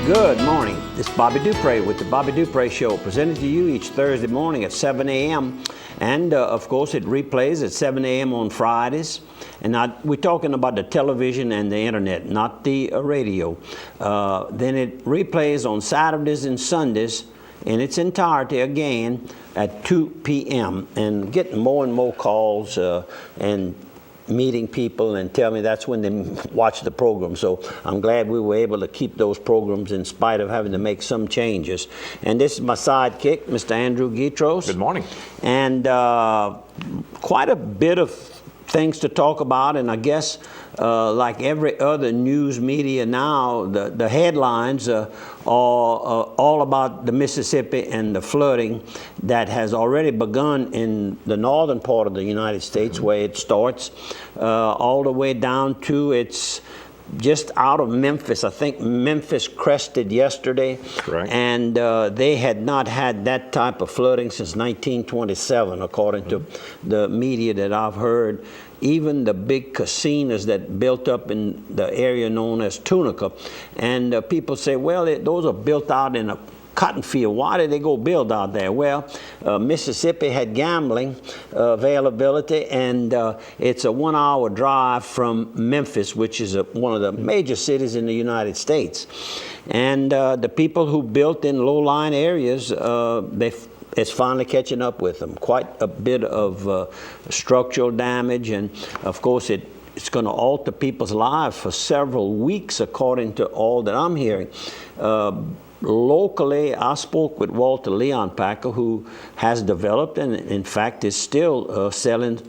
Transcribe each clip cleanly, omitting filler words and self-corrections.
Good morning. This is Bobby Dupree with the Bobby Dupree Show, presented to you each Thursday morning at 7 a.m. And, of course, it replays at 7 a.m. on Fridays. And we're talking about the television and the internet, not the radio. Then it replays on Saturdays and Sundays in its entirety again at 2 p.m. and getting more and more calls and meeting people and tell me that's when they watch the program. So I'm glad we were able to keep those programs in spite of having to make some changes. And this is my sidekick, Mr. Andrew Bdthurs. Good morning. And quite a bit of things to talk about, and I guess like every other news media now, the headlines are all about the Mississippi and the flooding that has already begun in the northern part of the United States, where it starts, all the way down to it's just out of Memphis. I think Memphis crested yesterday. Right. And they had not had that type of flooding since 1927, according to the media that I've heard. Even the big casinos that built up in the area known as Tunica. And people say, well, those are built out in a cotton field. Why did they go build out there? Well, Mississippi had gambling availability, and it's a 1-hour drive from Memphis, which is one of the major cities in the United States. And the people who built in low-lying areas, it's finally catching up with them. Quite a bit of structural damage, and of course it's going to alter people's lives for several weeks, according to all that I'm hearing. Locally, I spoke with Walter Leonpacker, who has developed and in fact is still selling,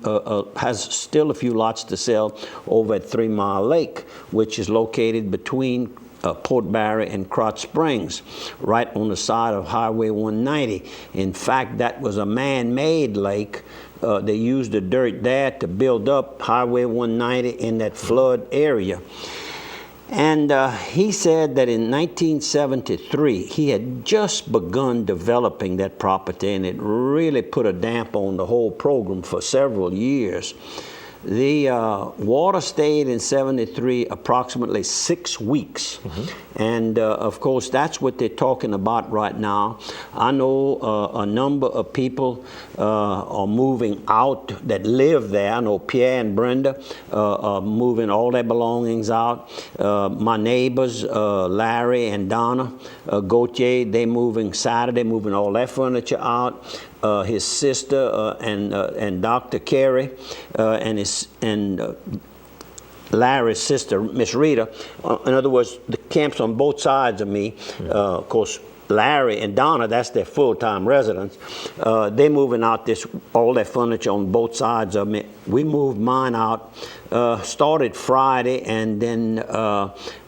has still a few lots to sell over at 3 Mile Lake, which is located between Port Barry and Krotz Springs, right on the side of Highway 190. In fact, that was a man-made lake. They used the dirt there to build up Highway 190 in that flood area. And he said that in 1973, he had just begun developing that property, and it really put a damp on the whole program for several years. The water stayed in 73 approximately 6 weeks. And of course, that's what they're talking about right now. I know a number of people are moving out that live there. I know Pierre and Brenda are moving all their belongings out. My neighbors, Larry and Donna Gauthier, they're moving Saturday, moving all their furniture out. His sister and Dr. Carey and Larry's sister, Miss Rita. In other words, the camps on both sides of me. Of course, Larry and Donna, that's their full-time residence. They're moving out all their furniture on both sides of me. We moved mine out, started Friday, and then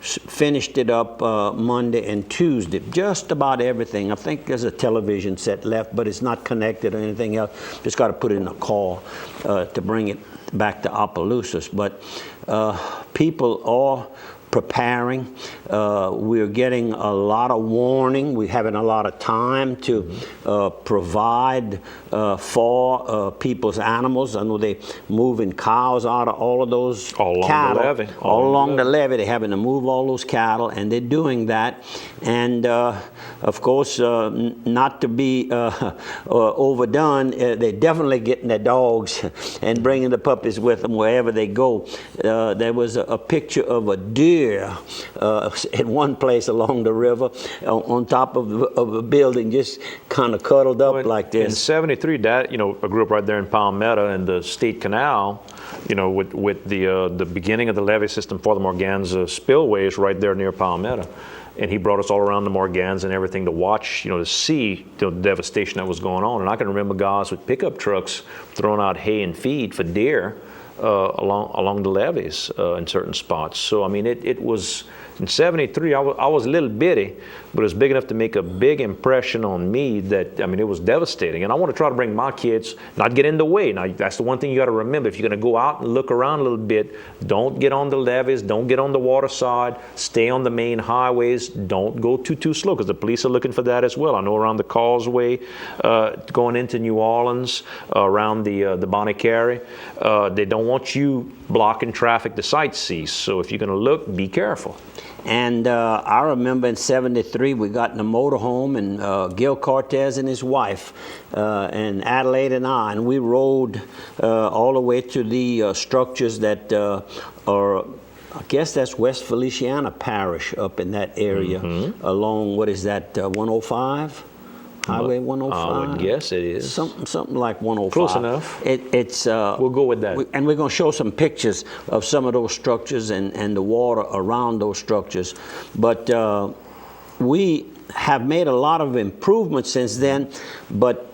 finished it up Monday and Tuesday. Just about everything. I think there's a television set left, but it's not connected or anything else. Just got to put it in a car to bring it back to Opelousas. But people are preparing. We're getting a lot of warning. We're having a lot of time to provide for people's animals. I know they're moving cows out of all of those all cattle. Along the levee. All along the levee. They're having to move all those cattle, and they're doing that. And of course, not to be overdone, they're definitely getting their dogs and bringing the puppies with them wherever they go. There was a picture of a deer at one place along the river on top of a building, just kind of cuddled up like this. In 73, Dad, I grew up right there in Palmetto and the State Canal, with the beginning of the levee system for the Morganza spillways right there near Palmetto. And he brought us all around the Morgans and everything to watch, to see the devastation that was going on. And I can remember guys with pickup trucks throwing out hay and feed for deer along the levees in certain spots. So I mean, it was in 73. I was a little bitty, but it was big enough to make a big impression on me that, I mean, it was devastating. And I want to try to bring my kids, not get in the way. Now, that's the one thing you got to remember. If you're going to go out and look around a little bit, don't get on the levees, don't get on the water side, stay on the main highways, don't go too slow, because the police are looking for that as well. I know around the Causeway, going into New Orleans, around the Bonnie Carey, they don't want you blocking traffic to sightsee. So if you're going to look, be careful. And I remember in '73 we got in a motorhome, and Gil Cortez and his wife, and Adelaide and I, and we rode all the way to the structures that are, I guess that's West Feliciana Parish up in that area, along, what is that, 105? Highway 105? I would guess it is. Something like 105. Close enough. It's we'll go with that. And we're going to show some pictures of some of those structures and the water around those structures. But we have made a lot of improvements since then. But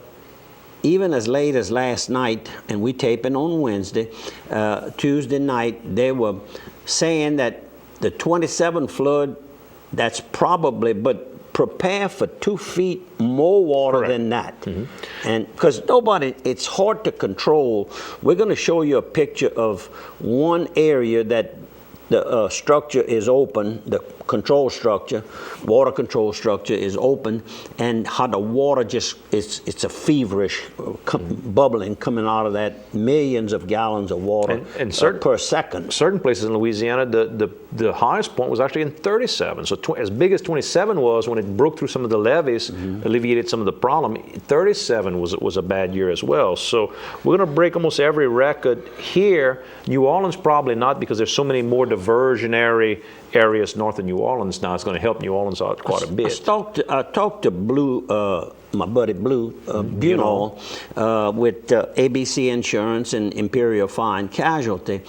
even as late as last night, and we taping on Wednesday, Tuesday night, they were saying that the 27 flood, that's probably, but prepare for 2 feet more water Correct. than that. And because it's hard to control. We're going to show you a picture of one area that the structure is open, the control structure, water control structure is open, and how the water just, it's a feverish bubbling coming out of that, millions of gallons of water and per second. Certain places in Louisiana, the highest point was actually in 37. So as big as 27 was when it broke through some of the levees, alleviated some of the problem, 37 was a bad year as well. So we're going to break almost every record here. New Orleans probably not, because there's so many more diversionary areas north of New Orleans now. It's going to help New Orleans out quite a bit. I talked to Blue, my buddy Blue Bunall, with ABC Insurance and Imperial Fine Casualty.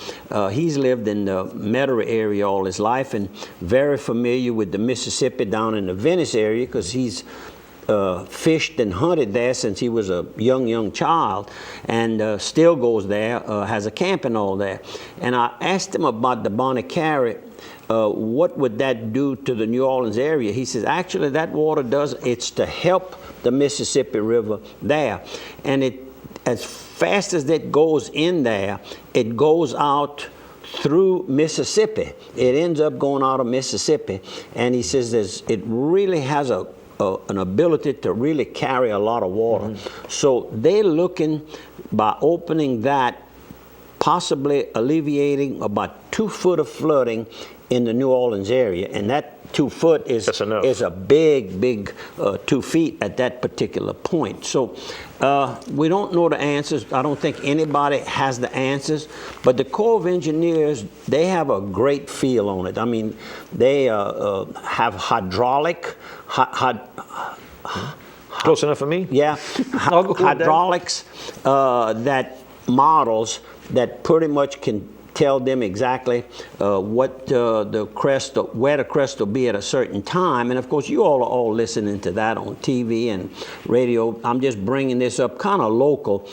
He's lived in the Metairie area all his life and very familiar with the Mississippi down in the Venice area, because he's fished and hunted there since he was a young child, and still goes there, has a camp and all there. And I asked him about the Bonnie Carré. What would that do to the New Orleans area? He says, actually, that water it's to help the Mississippi River there. And as fast as it goes in there, it goes out through Mississippi. It ends up going out of Mississippi. And he says it really has an ability to really carry a lot of water. So they're looking, by opening that, possibly alleviating about 2 foot of flooding in the New Orleans area, and that 2 foot is a big 2 feet at that particular point. So we don't know the answers. I don't think anybody has the answers, but the Corps of Engineers, they have a great feel on it. I mean, they have hydraulic, close enough for me? Yeah, hydraulics that models that pretty much can tell them exactly what where the crest will be at a certain time. And of course, you all are all listening to that on TV and radio. I'm just bringing this up kind of local.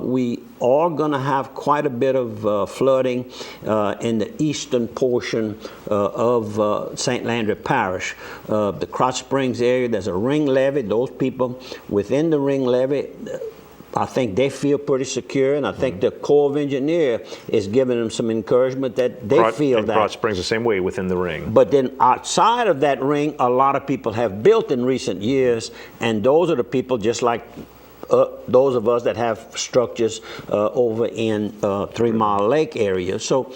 We are going to have quite a bit of flooding in the eastern portion of St. Landry Parish. The Crotch Springs area, there's a ring levee. Those people within the ring levee, I think they feel pretty secure, and I think the Corps of Engineers is giving them some encouragement that they feel that. Crotch Springs the same way within the ring. But then outside of that ring, a lot of people have built in recent years, and those are the people just like those of us that have structures over in 3 Mile Lake area. So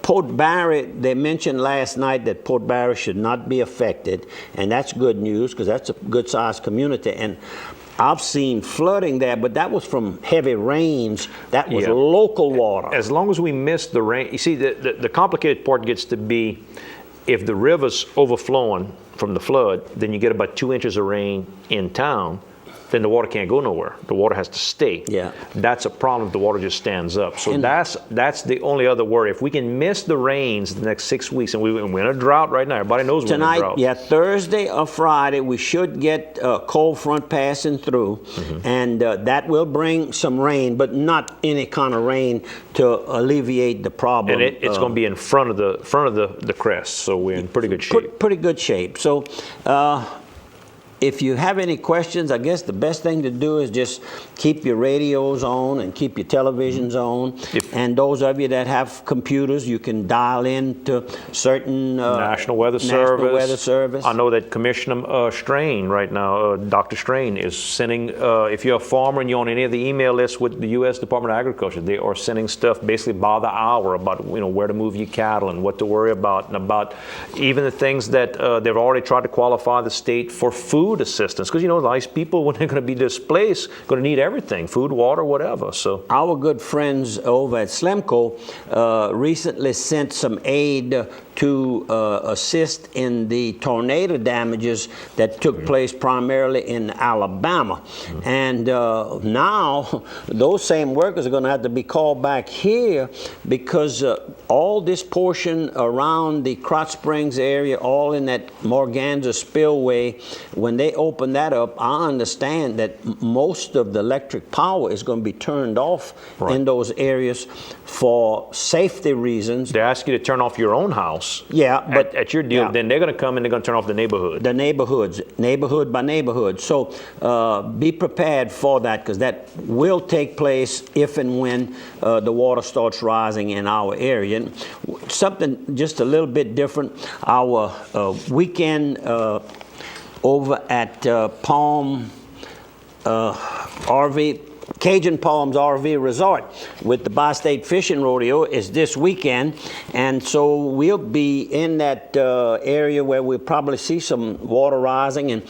Port Barry, they mentioned last night that Port Barry should not be affected, and that's good news because that's a good-sized community. And I've seen flooding there, but that was from heavy rains. That was local water. As long as we miss the rain, you see, the complicated part gets to be if the river's overflowing from the flood, then you get about 2 inches of rain in town, then the water can't go nowhere. The water has to stay. Yeah. That's a problem if the water just stands up. So that's the only other worry. If we can miss the rains the next 6 weeks, and we're in a drought right now. Everybody knows we're in a drought. Yeah, Thursday or Friday, we should get a cold front passing through, and that will bring some rain, but not any kind of rain to alleviate the problem. And it's going to be in front of the crest, so we're in pretty good shape. Pretty good shape. So if you have any questions, I guess the best thing to do is just keep your radios on and keep your televisions on. And those of you that have computers, you can dial in to certain National Weather Service. I know that Commissioner Strain right now, Dr. Strain, is sending, if you're a farmer and you're on any of the email lists with the U.S. Department of Agriculture, they are sending stuff basically by the hour about where to move your cattle and what to worry about, and about even the things that they've already tried to qualify the state for food assistance, because these people, when they're going to be displaced, going to need everything, food, water, whatever. So our good friends over at Slemco recently sent some aid to assist in the tornado damages that took place primarily in Alabama. And now those same workers are going to have to be called back here, because all this portion around the Krotz Springs area, all in that Morganza spillway, when they open that up, I understand that most of the electric power is going to be turned off in those areas for safety reasons. They ask you to turn off your own house. Yeah, but at your deal, then they're going to come and they're going to turn off the neighborhood. The neighborhoods, neighborhood by neighborhood. So be prepared for that, because that will take place if and when the water starts rising in our area. And something just a little bit different. Our weekend over at Palm RV. Cajun Palms RV Resort with the Bi-State Fishing Rodeo is this weekend, and so we'll be in that area where we'll probably see some water rising, and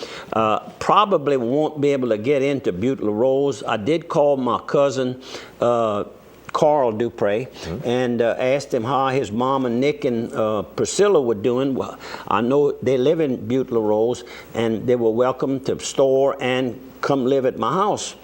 probably won't be able to get into Butte La Rose. I did call my cousin Carl Dupre and asked him how his mom and Nick and Priscilla were doing. Well, I know they live in Butte La Rose, and they were welcome to store and come live at my house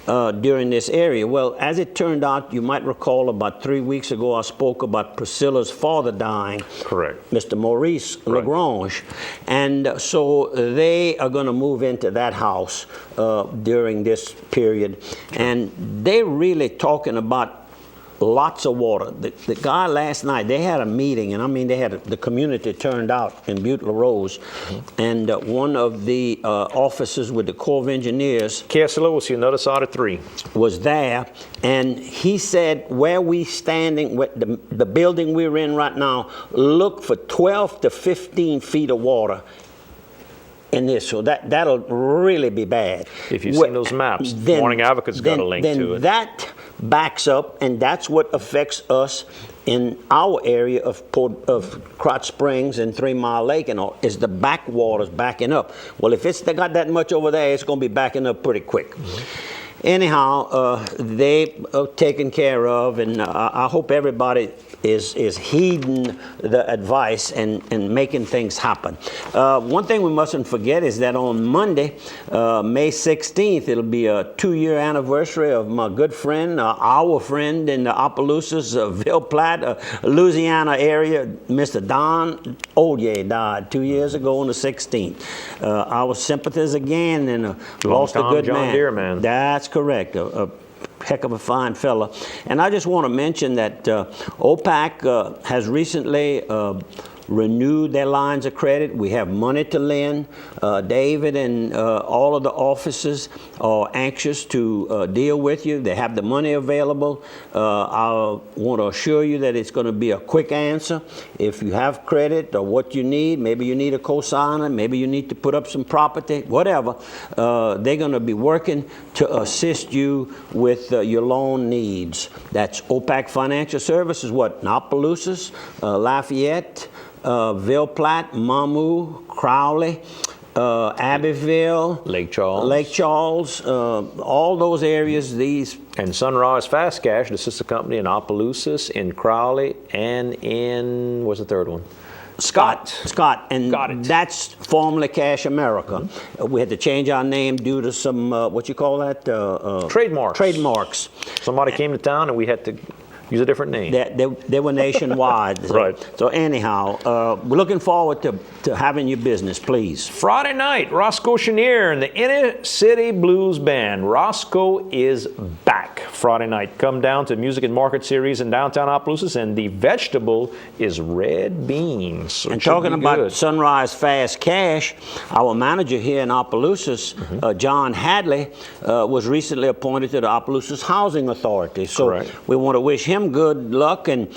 during this area. Well, as it turned out, you might recall about 3 weeks ago I spoke about Priscilla's father dying. Correct. Mr. Maurice Lagrange. And so they are going to move into that house during this period. And they're really talking about lots of water. The guy last night, they had a meeting, and I mean, they had the community turned out in Butte La Rose, and one of the officers with the Corps of Engineers, Cassillo, was on the other side of 3, was there, and he said, where we standing, the building we're in right now, look for 12 to 15 feet of water in this, so that'll really be bad. If you've seen those maps, Morning Advocate's got a link to it. That backs up, and that's what affects us in our area of Krotz Springs and 3 Mile Lake and all, is the backwaters backing up. Well, if it's got that much over there, it's going to be backing up pretty quick. Anyhow, they are taken care of, and I hope everybody is heeding the advice and making things happen. One thing we mustn't forget is that on Monday, May 16th, it'll be a 2-year anniversary of my good friend, our friend in the Opelousas, Ville Platte, Louisiana area, Mr. Don Oye died 2 years ago on the 16th. Our sympathies again, and lost a good John man. Deere man. That's correct. A heck of a fine fella. And I just want to mention that OPAC has recently renewed their lines of credit. We have money to lend. David and all of the officers are anxious to deal with you. They have the money available. I want to assure you that it's going to be a quick answer. If you have credit or what you need, maybe you need a cosigner, maybe you need to put up some property, whatever, they're going to be working to assist you with your loan needs. That's OPAC Financial Services, in Opelousas, Lafayette, Ville Platte, Mamou, Crowley, Abbeville, Lake Charles, all those areas. These and Sunrise Fast Cash, the sister company in Opelousas, in Crowley, and in what's the third one? Scott, and that's formerly Cash America. We had to change our name due to some what you call that? Trademarks. Somebody came to town and we had to use a different name. They were nationwide. Right. So anyhow, we're looking forward to having your business, please. Friday night, Roscoe Chenier and the Inner City Blues Band. Roscoe is back Friday night. Come down to Music and Market Series in downtown Opelousas, and the vegetable is red beans. So and talking about Sunrise Fast Cash, our manager here in Opelousas, John Hadley, was recently appointed to the Opelousas Housing Authority. So we want to wish him him good luck, and